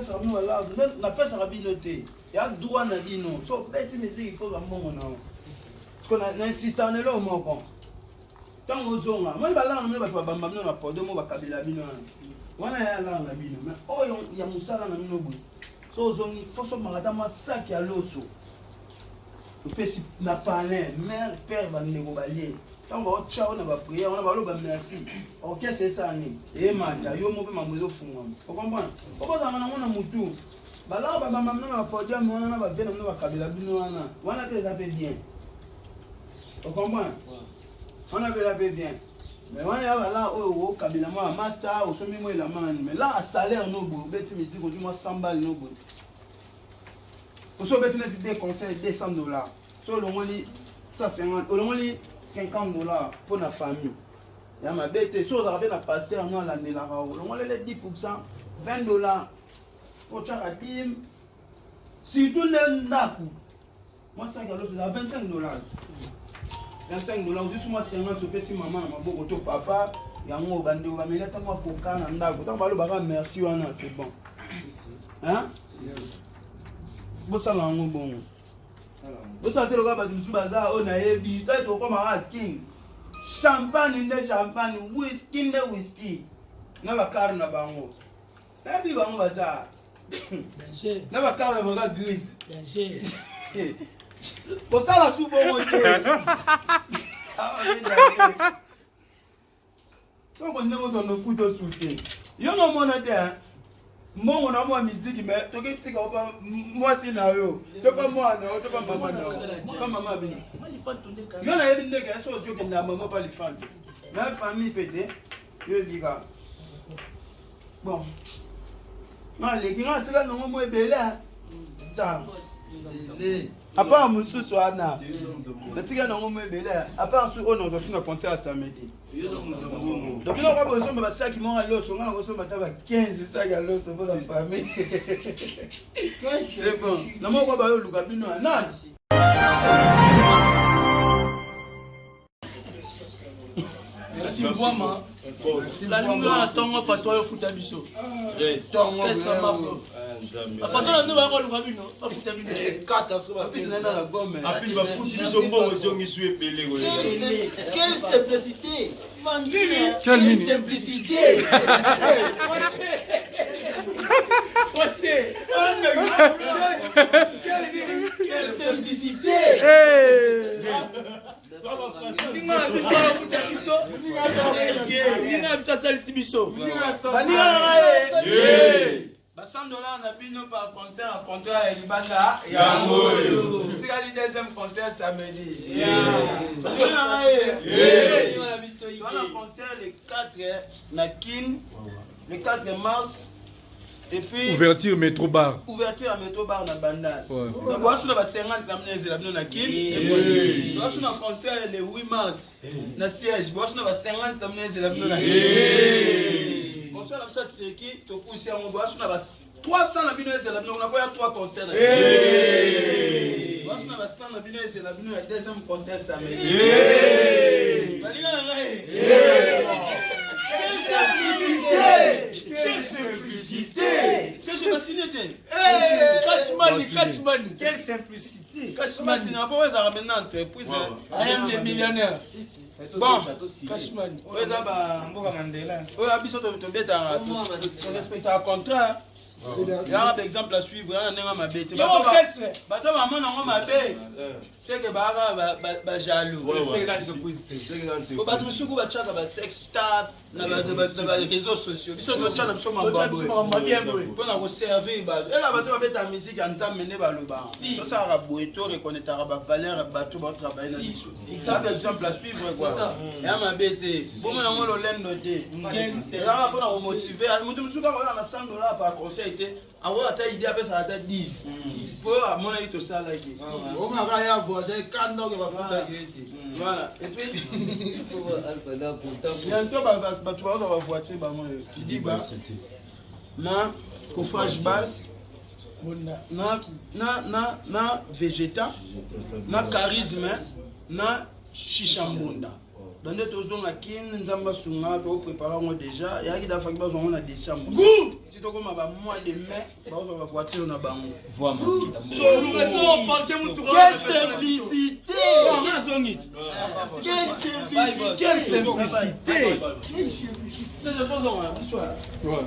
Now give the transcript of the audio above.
ça nous là, na pesa rabinoté. Il y a droit na bino. So petit musique il faut que mon non. Parce qu'on a insisté on est là au moko. Tant ozonga, moi ba là on ba bamba na podo mo ba kabila bino. Wana ya là na bino. Mais oh ya musala na bino boy. So ozongi faut so mangata ma sac ya loso. Pesi na palais, mère père va nego balier. Tant on ciao na ba prière, on va lo ba merci. OK c'est ça ni. Et mata yo mo pe mamozo funga. Vous comprenez? Pourquoi ça na mutu? Ba là ba bamba na podium on ba vena na ba kabila bino wana. Wana que ça fait bien. Vous comprenez? On a fait la paix bien. Mais on est là au kabila moi master au somi moi la man. Mais là à salaire no bo, beti musique au moins 100 balles no bo. Pour ça, on a des conseils $200. So, on a 150, on a $50 pour la famille. Il y a ma bête, so, on a un pasteur, on a l'année là, on a les 10%, $20 pour chaque bim. Si tout le monde, moi, ça, c'est $25. $25, juste moi, 50, je peux si maman, ma beau papa, il y a un mot, bandé, on va me mettre moi pour quand on a merci, c'est bon. Hein? Bosala ngo bongo. Bosala te loka ba tumusu baza o na yebi, ta to ko ma king. Champagne nde champagne, whisky nde whisky. Na ba car na bango. Ebi bango baza. Benche. Na ba car na bango grise. Benche. Bosala su bongo te. To ko ndemo to no futo sute. Yo no mona te. Moi on a moi musique mais to ke tika oba moi ti na yo to pa moi na to pa mama na pa mama bini yo na yebi ndeke so zo ke na mama pa li fan na famille pété yo diga bon ma le kinga tika no mo ebele ta à part mususu ana na tika no mo ebele à part su ono to fina concert à samedi. Donc, nous avons besoin de ça qui m'ont allé au son, on a besoin de 15 sacs à l'eau pour la famille. C'est bon. Nous avons besoin de Lugabino. Non. Merci vraiment. La lumière attend pas toi au foot à biso. Qu'est-ce que ma peau? Après nous avons Lugabino, pas foot à biso. 4 sur la gomme. Après il va foutre biso bon aux gens qui sont épelés. Quelle simplicité. Quelle simplicité. Français. Quelle simplicité. $100 na bino par concert à contrat et libanda yango tikali deuxième concert samedi on a concert le 4 na Kin le 4 mars et puis ouverture métro bar à métro bar na Bandal donc voici na 50 samedi la bino na Kin et voici na concert le 8 mars na siège voici na 50 samedi la bino na concert la ça qui to pousser on doit sur la 300 na bino ezela bino na koya 3 concerts voici na 100 na bino ezela bino ya deuxième concert samedi quelle simplicité c'est je me signé Cashman quelle simplicité Cashman n'a pas besoin de maintenant entreprise I am the millionnaire. Bon, Cashman. Oui, d'abord, on va Mandela. Oui, abisso to beta. On respecte un contrat. Il y a un exemple à suivre. Il y a un bête. Bato maman na ma bête. C'est que ba jaloux. C'est que dans positif. Ko bato suku ba chaka ba sex tap na ba réseaux sociaux. Biso to chana biso mamba bien boy. Pour na ko servir ba. Et là bato ba beta musique en nzambe ne ba loba. To ça ra boy to reconnaître ba valeur bato ba travailler na biso. Exemple à suivre quoi. Il y a ma bête. Bon na ngolo lendo te. Là pour na motiver. Mutu musuka ba na $100 par conseil. En gros, tu as idée après ça a 10. Il faut à mon avis tout ça là. On va y avoir des canons qui va faire. Voilà. Et puis bientôt tu vas avoir voiture tu dis bah na coffrage basse na végéta na charisme na chichambonda. Dans des choses, Kin, Nzamba Sunga, tu prépares déjà. Il y a qui d'affaires qui vont en décembre. Si tu as comme un mois de mai, tu vas avoir la voiture dans bango. Voilà. Quelle simplicité! Quelle simplicité! C'est de temps en temps, Ouais.